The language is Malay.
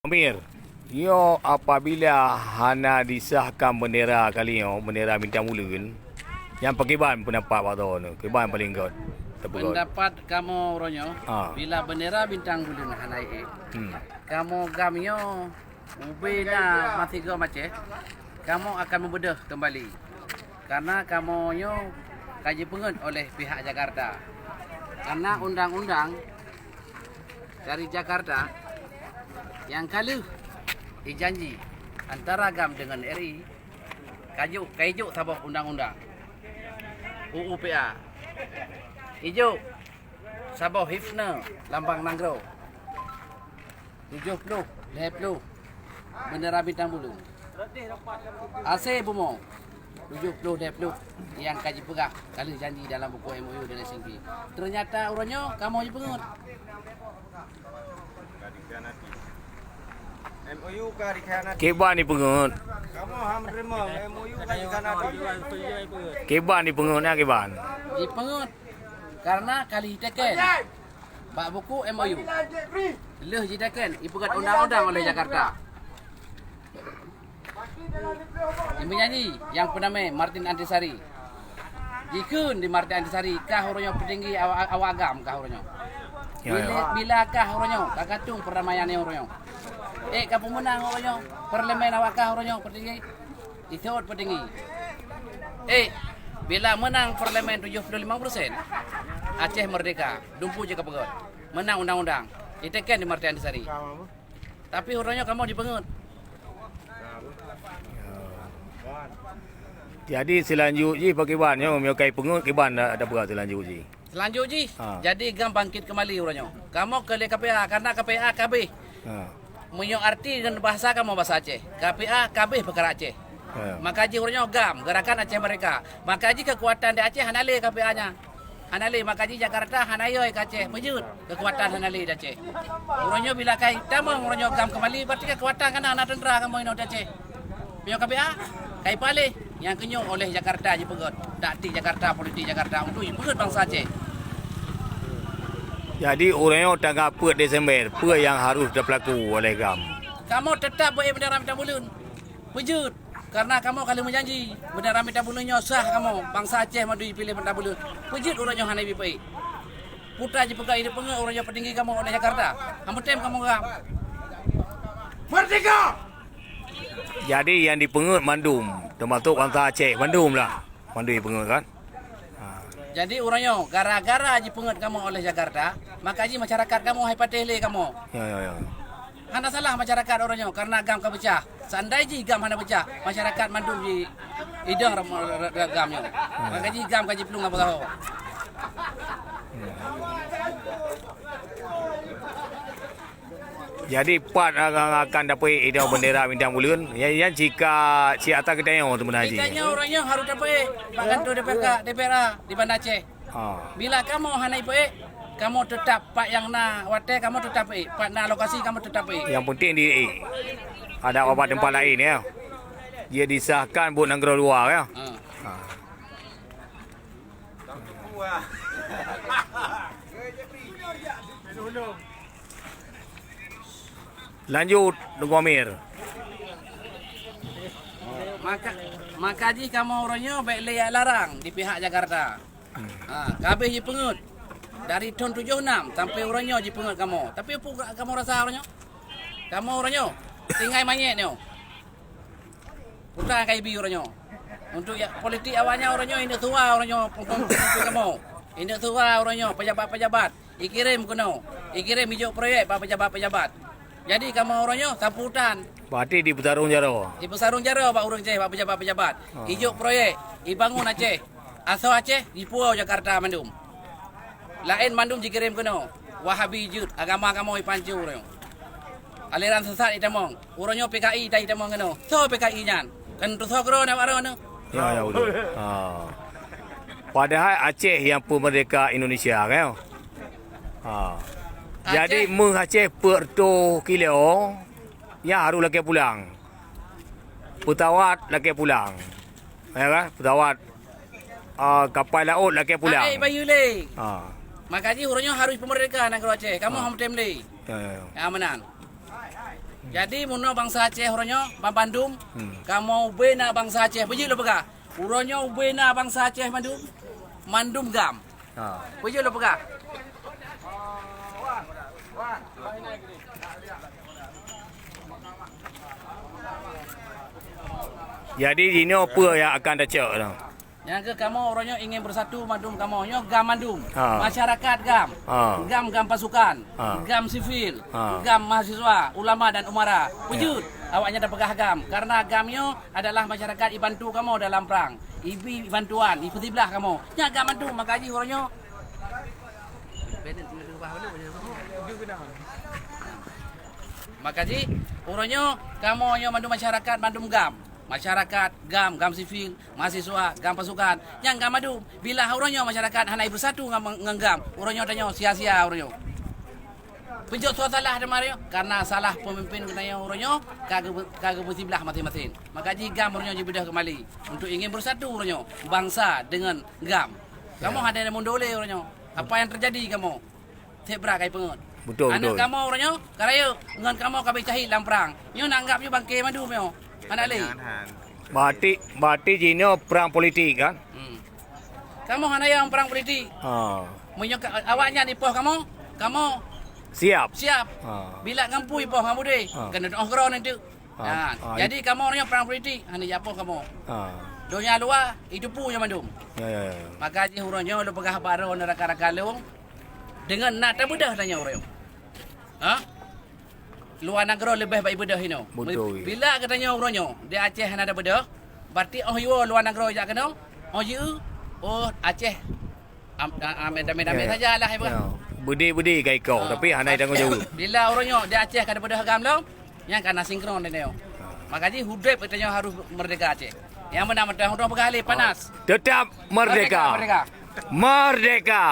Amir, yo apabila hana disahkan bendera kali yo, bendera bintang bulan, yang pakiban pendapat Pak Tahu tu, kiban paling kot. Pendapat kamu ronyo, bila bendera bintang bulan hanai, kamu gamyo ubena mati go mace, kamu akan membedah kembali, karena kamu nyo kaji pengen oleh pihak Jakarta, karena undang-undang dari Jakarta yang kalau dijanji antara GAM dengan RI kajuk sabah undang-undang UUPA ijo sabah hifna lambang nanggro 70 bendera bintang bulu AC bumo 70 yang kaji pegah kalau janji dalam buku MOU dan SNP ternyata orangnya kamu je pengut MOU ka dikhianati. Kiban ni pengut. Kamu ham terima MOU ka dikhianati. Kiban ni pengutnya kiban. Di pengut karena kali teken bak buku MOU leh jitaken ipegat undang-undang oleh Jakarta. Yang menyanyi yang penama Martin Antisari. Jikun di Martin Antisari kah orangnya petinggi awagam kah orangnya. Bila kah orangnya kakatung perdamaian orangnya. Kamu menang orangnya parlemen awakah orangnya petinggi. Isot petinggi. Bila menang parlemen 75%, Aceh merdeka, dumpu je kepegot. Menang undang-undang. Ditekan di Martin Antisari. Tapi orangnya kamu dipengut. Jadi selanjutnya pakiban yo meokai pengut kiban ada berat selanjutnya. Selanjutnya, jadi GAM bangkit kembali orangnya. Kamu ke KPA karena KPA KB. Menyo arti dengan bahasa kamu bahasa Aceh. KPA KB perkara Aceh. Maka ji orangnya GAM, gerakan Aceh mereka. Maka ji kekuatan di Aceh hanale KPA-nya. Hanale maka ji Jakarta hanayoy ke Aceh. Mejut kekuatan hanale di Aceh. Orangnya bila kai tamang orangnya GAM kembali berarti kekuatan kan anak tentera kamu ino di Aceh. Menyo KPA kai pale yang kenyo oleh Jakarta ji pegot. Dakti Jakarta, politik Jakarta untuk pegot bangsa Aceh. Jadi orangnya tanggap per Desember, per yang harus berlaku oleh GAM. Kamu tetap buat bendera minta bulun. Wujud. Karena kamu kalau menjanji bendera minta bulunnya sah kamu. Bangsa Aceh madu pilih minta bulun. Wujud orangnya hanai bipai. Putra je pegang ini pengen orangnya petinggi kamu oleh Jakarta. Kamu tem kamu GAM. Merdeka! Jadi yang dipengut Mandum, termasuk bangsa Aceh, Mandum lah. Mandum dipengut kan? Jadi orangnya gara-gara je pengen kamu oleh Jakarta, maka je masyarakat kamu hepatele kamu. Ya. Hana salah masyarakat orangnya karena GAM ka pecah. Seandainya je GAM hana pecah, masyarakat Mandum di idang GAMnya. Maka je GAM kaji pelung apa tahu. Jadi part akan dapat idau bendera bintang bulan. Yang jika si atas kedai tu benar haji. Kitanya orangnya harus dapat bahkan tu DPR di Bandar Aceh. Bila kamu hanai pe, kamu tetap pak yang na wate kamu tetap pak na lokasi kamu tetap Yang penting ada obat tempat lain ya. Dia disahkan buat negara luar ya. Lanjut Tengku Amir. Maka ji kamu orangnya baik layak larang di pihak Jakarta. Kabeh je pengut. Dari tahun 76 sampai orangnya je pengut kamu. Tapi apa kamu rasa orangnya? Kamu orangnya tinggal manyet ni. Bukan KIB orangnya. Untuk politik awalnya orangnya indak tua orangnya pengkongsi kamu. Indak tua orangnya pejabat-pejabat. Ikirim kuno. Ikirim hijau proyek pak pejabat-pejabat. Jadi kamu orangnya samputan. Berarti di Petarung Jaro. Di Pesarung Jaro Pak Urang Aceh, Pak pejabat-pejabat. Hijau proyek, dibangun Aceh. Asal Aceh, di Pulau Jakarta Mandum. Lain Mandum dikirim kuno. Wahabi jut, agama kamu ipancu orang. Aliran sesat itamong. Orangnya PKI tak itamong kuno. So PKI nyan. Kan tu sokro nak warna. Ya betul. Padahal Aceh yang pemerdeka Indonesia kan. Jadi Aceh pertu kilo ya harus lagi pulang. Petawat lagi pulang. Ya kan? Petawat kapal laut lagi pulang. Bayu le. Makanya orangnya harus pemerdeka negara Aceh. Kamu ham tem le. Ya. Amanan. Jadi muno bangsa Aceh uronyo Bandung. Kamu bena bangsa Aceh beji lo pega. Uronyo bena bangsa Aceh Bandung. Mandum gam. Ha. Beji lo pega. Jadi ini apa yang akan dacak tu? Yang ke kamu orangnya ingin bersatu Mandum kamu nyo gam Mandum. Ha. Masyarakat gam. Ha. Gam pasukan. Ha. Gam sivil. Ha. Gam mahasiswa, ulama dan umara. Wujud awaknya dah pegah gam karena gamnya adalah masyarakat ibantu kamu dalam perang. Ibi bantuan, ibu belah kamu. Ya gam Mandum makaji orangnya. Makaji orangnya kamu nyo Mandum masyarakat Mandum gam. Masyarakat gam sivil, mahasiswa, gam pasukan. Yang gam madu bila uronyo masyarakat hanai bersatu ngam uronyo tanyo sia-sia uronyo. Penjot salah ada mario karena salah pemimpin tanyo uronyo kagak bersiblah mati-matiin. Maka ji gam uronyo jibedah kembali untuk ingin bersatu uronyo bangsa dengan gam. Kamu ada yang mundole uronyo. Apa yang terjadi kamu? Tebra kai pengut. Betul. Anak kamu uronyo karayo ngan kamu kabe cahit dalam perang. Nyo nanggap nyo bangke madu meo. Anak li. Berarti Cina perang politik kan? Kamu hanya yang perang politik. Ha. Awaknya ipoh kamu Siap. Ha. Bila ngampu ipoh kamu deh. Ha. Kena ongkron nanti. Ha. Ha. Jadi kamu orangnya perang politik, hanya ipoh kamu. Ha. Dunia luar itu pu yang Mandum. Ya. Maka ji huronyo lu pegah baro neraka-neraka leung dengan nak mudah tanya orang. Ha? Luar negara lebih baik bedah ini. Betul. Bila katanya uronyo di Aceh ada bedah, berarti yo luar negara jak kena. Aceh. Ambil sajalah Ya. Budi kai kau tapi hanai tanggung jawab. Bila uronyo di Aceh kada bedah gam lo, yang kana sinkron dia. Maka ji hudep katanya harus merdeka Aceh. Yang mana orang pegah panas. Tetap merdeka. Merdeka. Merdeka.